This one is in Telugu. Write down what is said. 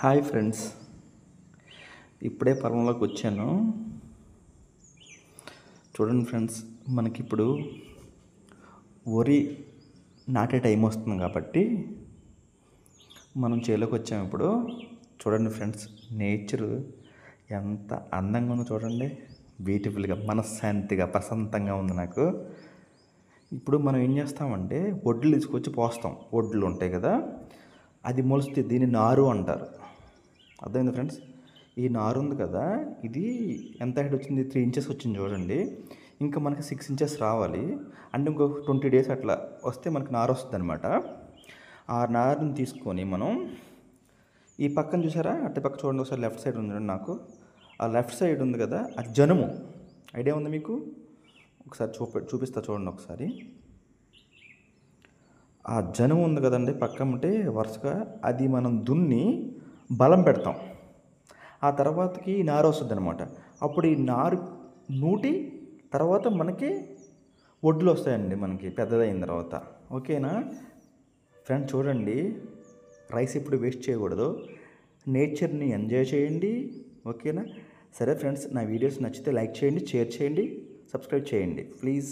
హాయ్ ఫ్రెండ్స్, ఇప్పుడే పొలంలోకి వచ్చాను. చూడండి ఫ్రెండ్స్, మనకిప్పుడు వరి నాటే టైం వస్తుంది కాబట్టి మనం చేలోకి వచ్చాము. ఇప్పుడు చూడండి ఫ్రెండ్స్, నేచర్ ఎంత అందంగా ఉందో చూడండి. బ్యూటిఫుల్గా, మనశ్శాంతిగా, ప్రశాంతంగా ఉంది నాకు. ఇప్పుడు మనం ఏం చేస్తామంటే వడ్లు తీసుకొచ్చి పోస్తాం. వడ్లు ఉంటాయి కదా, అది మొలిస్తే దీన్ని నారు అంటారు. అర్థమైంది ఫ్రెండ్స్? ఈ నారు ఉంది కదా, ఇది ఎంత హైట్ వచ్చింది? 3 ఇంచెస్ వచ్చింది చూడండి. ఇంకా మనకి 6 ఇంచెస్ రావాలి. అంటే ఇంకొక 20 డేస్ అట్లా వస్తే మనకి నారు వస్తుంది అనమాట. ఆ నారుని తీసుకొని మనం ఈ పక్కన చూసారా, అటు పక్క చూడండి ఒకసారి. లెఫ్ట్ సైడ్ ఉంది చూడండి. నాకు ఆ లెఫ్ట్ సైడ్ ఉంది కదా, అది జనుము. ఐడియా ఉంది మీకు? ఒకసారి చూపిస్తా చూడండి ఒకసారి. ఆ జనుము ఉంది కదండి పక్కన, ఉంటే వరుసగా అది మనం దున్ని బలం పెడతాం. ఆ తర్వాతకి నారు వస్తుంది అనమాట. అప్పుడు ఈ నారు నూటి తర్వాత మనకి వడ్లు వస్తాయండి, మనకి పెద్దదైన తర్వాత. ఓకేనా ఫ్రెండ్స్? చూడండి, రైస్ ఇప్పుడు వేస్ట్ చేయకూడదు. నేచర్ని ఎంజాయ్ చేయండి. ఓకేనా? సరే ఫ్రెండ్స్, నా వీడియోస్ నచ్చితే లైక్ చేయండి, షేర్ చేయండి, సబ్స్క్రైబ్ చేయండి ప్లీజ్.